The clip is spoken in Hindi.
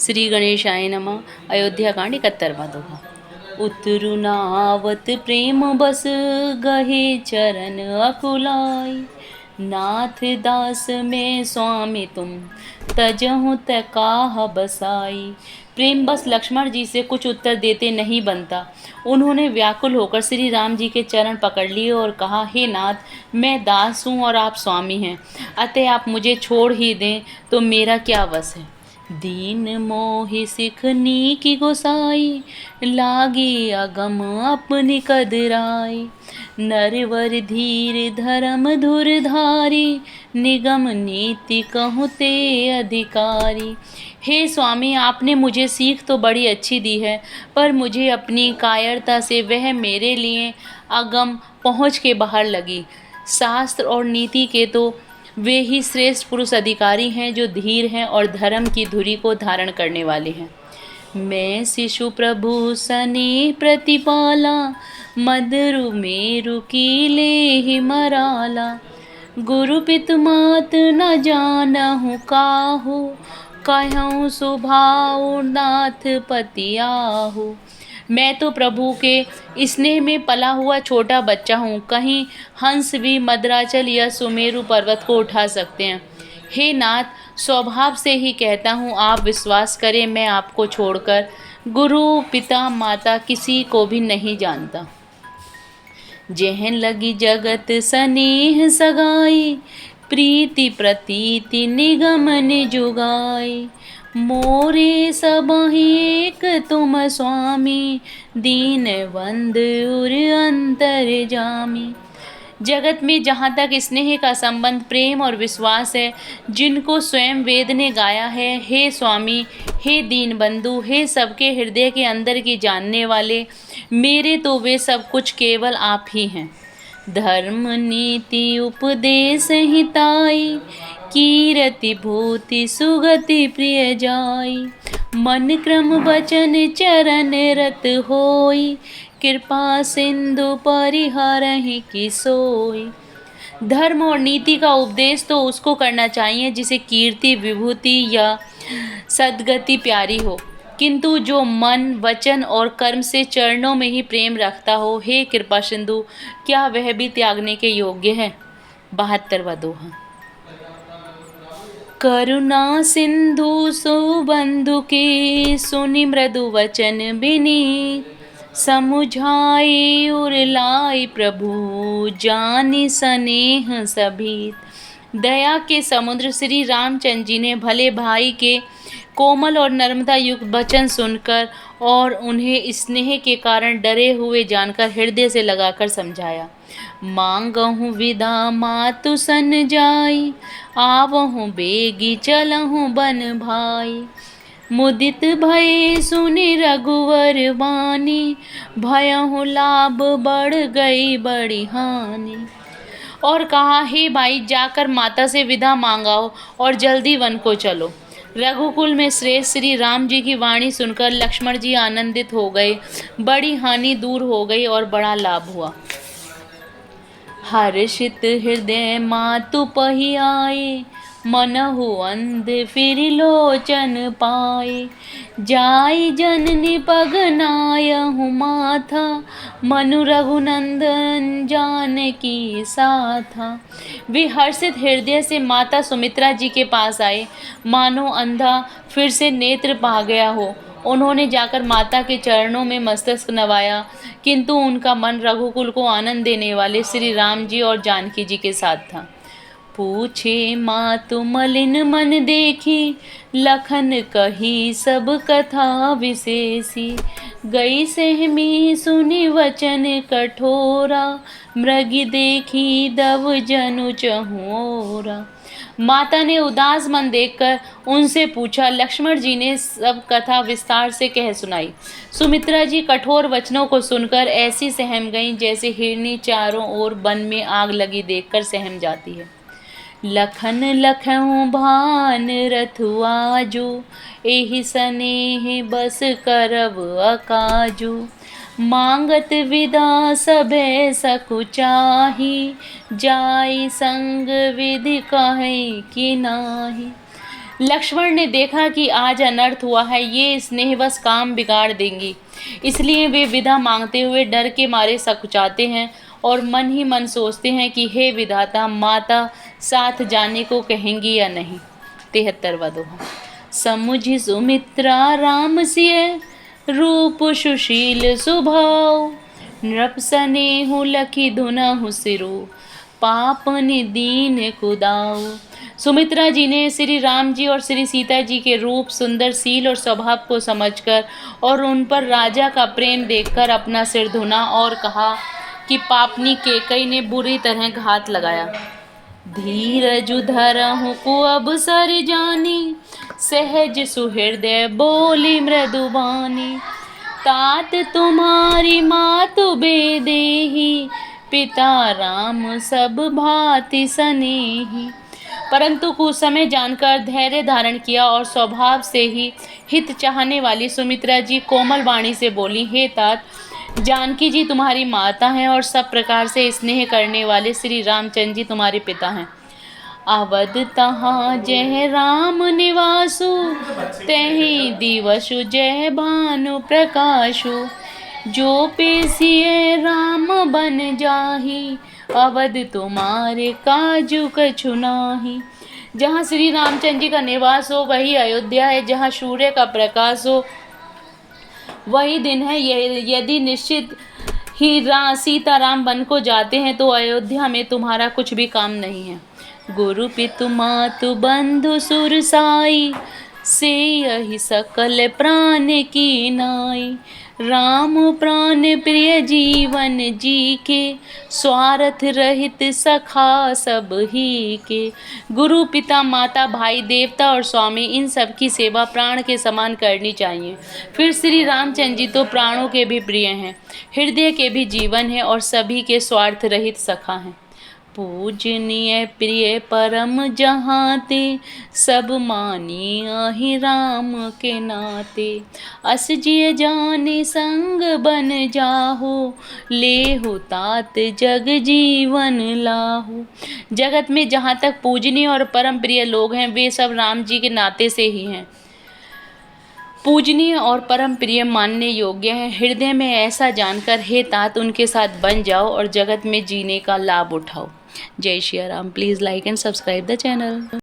श्री गणेशाय नमः। अयोध्या कांड 71वां दोहा। उतरु नावत प्रेम बस गहे चरण अकुलाई। नाथ दास में स्वामी तुम तजहु तकाह बसाई। प्रेम बस लक्ष्मण जी से कुछ उत्तर देते नहीं बनता। उन्होंने व्याकुल होकर श्री राम जी के चरण पकड़ लिए और कहा, हे नाथ, मैं दास हूँ और आप स्वामी हैं, अतः आप मुझे छोड़ ही दें तो मेरा क्या वश है। दीन मोहि सिखनी की गोसाई, लागी अगम अपनी कदराई। नरवर धीर धर्म धुरधारी, निगम नीति कहूँ ते अधिकारी। हे स्वामी, आपने मुझे सीख तो बड़ी अच्छी दी है, पर मुझे अपनी कायरता से वह मेरे लिए अगम पहुँच के बाहर लगी। शास्त्र और नीति के तो वे ही श्रेष्ठ पुरुष अधिकारी हैं जो धीर हैं और धर्म की धुरी को धारण करने वाले हैं। मैं शिशु प्रभु सने प्रतिपाला, मदरु मेरु कीले ही मराला। गुरु पितु मात न जानहु काहू, कहूँ सुभाऊ नाथ पतियाहू। मैं तो प्रभु के स्नेह में पला हुआ छोटा बच्चा हूँ, कहीं हंस भी मद्राचल या सुमेरु पर्वत को उठा सकते हैं। हे नाथ, स्वभाव से ही कहता हूँ, आप विश्वास करें, मैं आपको छोड़कर गुरु पिता माता किसी को भी नहीं जानता। जेहन लगी जगत स्नेह सगाई, प्रीति प्रतीति निगम निजुगाई। मोरे सबहि एक तुम स्वामी, दीन बंद उर अंतर जामी। जगत में जहाँ तक स्नेह का संबंध प्रेम और विश्वास है, जिनको स्वयं वेद ने गाया है, हे स्वामी, हे दीन बंधु, हे सबके हृदय के अंदर की जानने वाले, मेरे तो वे सब कुछ केवल आप ही हैं। धर्म नीति उपदेश हिताई, कीरति भूति सुगति प्रिय जाई। मन क्रम वचन चरण रत होई, कृपा सिंधु परिहरहि की सोई। धर्म और नीति का उपदेश तो उसको करना चाहिए जिसे कीर्ति विभूति या सद्गति प्यारी हो, किंतु जो मन वचन और कर्म से चरणों में ही प्रेम रखता हो, हे कृपा सिंधु, क्या वह भी त्यागने के योग्य है। 72वां दोहा। करुणा सिंधु सुबंधु के, सुनि मृदु वचन बिनी। समुझाई उर लाई प्रभु, जानि स्नेह सभी। दया के समुद्र श्री रामचंद्र जी ने भले भाई के कोमल और नर्मदा युक्त वचन सुनकर और उन्हें स्नेह के कारण डरे हुए जानकर हृदय से लगाकर समझाया। मांगहूँ विदा मातु सन जाई, आवहूँ बेगी चलहूँ बन भाई। मुदित भय सुनि रघुवर वाणी, भयहु लाभ बढ़ गई बड़ी हानि। और कहा, हे भाई, जाकर माता से विदा मांगाओ और जल्दी वन को चलो। रघुकुल में श्रेष्ठ श्री राम जी की वाणी सुनकर लक्ष्मण जी आनंदित हो गए, बड़ी हानि दूर हो गई और बड़ा लाभ हुआ। हर्षित हृदय मातु पहि आए, मनहु अंध फिर लोचन पाए। जाई जननी पग नायहु माथा, मनु रघुनंदन जानकी साथा। वे हर्षित हृदय से माता सुमित्रा जी के पास आए, मानो अंधा फिर से नेत्र पा गया हो। उन्होंने जाकर माता के चरणों में मस्तक नवाया, किंतु उनका मन रघुकुल को आनंद देने वाले श्री राम जी और जानकी जी के साथ था। पूछे मातु मलिन मन देखी, लखन कही सब कथा विशेषी। गई सहमी सुनि वचन कठोरा, मृगी देखी दव जनु चहुओरा। माता ने उदास मन देखकर उनसे पूछा। लक्ष्मण जी ने सब कथा विस्तार से कह सुनाई। सुमित्रा जी कठोर वचनों को सुनकर ऐसी सहम गईं जैसे हिरनी चारों ओर वन में आग लगी देखकर सहम जाती है। लखन लखहु भान रथु आजू, एहि स्नेह बस करब अकाजू। मांगत विदा सभे सकुचाही, जाई संग विधि कहे कि नाही। लक्ष्मण ने देखा कि आज अनर्थ हुआ है, ये स्नेहवश काम बिगाड़ देंगी, इसलिए वे विदा मांगते हुए डर के मारे सकुचाते हैं और मन ही मन सोचते हैं कि हे विधाता, माता साथ जाने को कहेंगी या नहीं। 73वां दोहा। समुझि सुमित्रा राम सिय रूप सुशील स्वभाव, नृप सनेहु लखि धुनहु सिरु पापनि दीन कुदाऊ। सुमित्रा जी ने श्री राम जी और श्री सीता जी के रूप, सुंदर शील और स्वभाव को समझकर और उन पर राजा का प्रेम देखकर अपना सिर धुना और कहा कि पापनी केकई ने बुरी तरह घात लगाया। धीरज धरहु को अब सर जानी, सहज सुहृदय बोली मृदुबानी। तात तुम्हारी मातु बेदेही, पिता राम सब भांति सनेही। परंतु कुछ समय जानकर धैर्य धारण किया और स्वभाव से ही हित चाहने वाली सुमित्रा जी कोमल वाणी से बोली, हे तात, जानकी जी तुम्हारी माता हैं और सब प्रकार से स्नेह करने वाले श्री रामचंद्र जी तुम्हारे पिता हैं। अवध तहाँ जय राम निवासु, तहीं दिवसु जय भानु प्रकाशु। जो पेशिये राम बन जाही, अवध तुम्हारे काजू कछु नाही। जहाँ श्री रामचंद्र जी का निवास हो वही अयोध्या है, जहाँ सूर्य का प्रकाश हो वही दिन है। यदि निश्चित ही सीताराम वन को जाते हैं तो अयोध्या में तुम्हारा कुछ भी काम नहीं है। गुरु पितु मातु बंधु सुर साई, से यही सकल प्राण की नाई। राम प्राण प्रिय जीवन जी के, स्वार्थ रहित सखा सब ही के। गुरु पिता माता भाई देवता और स्वामी, इन सब की सेवा प्राण के समान करनी चाहिए। फिर श्री रामचंद्र जी तो प्राणों के भी प्रिय हैं, हृदय के भी जीवन है और सभी के स्वार्थ रहित सखा हैं। पूजनीय प्रिय परम जहाँते, सब मानियाहि राम के नाते। अस जिय जाने संग बन जाहो, लेहु तात जग जीवन लाहु। जगत में जहाँ तक पूजनीय और परम प्रिय लोग हैं वे सब राम जी के नाते से ही हैं, पूजनीय और परम प्रिय मानने योग्य है। हृदय में ऐसा जानकर हे तात उनके साथ बन जाओ और जगत में जीने का लाभ उठाओ। जय Shri Ram. Please like and subscribe the channel.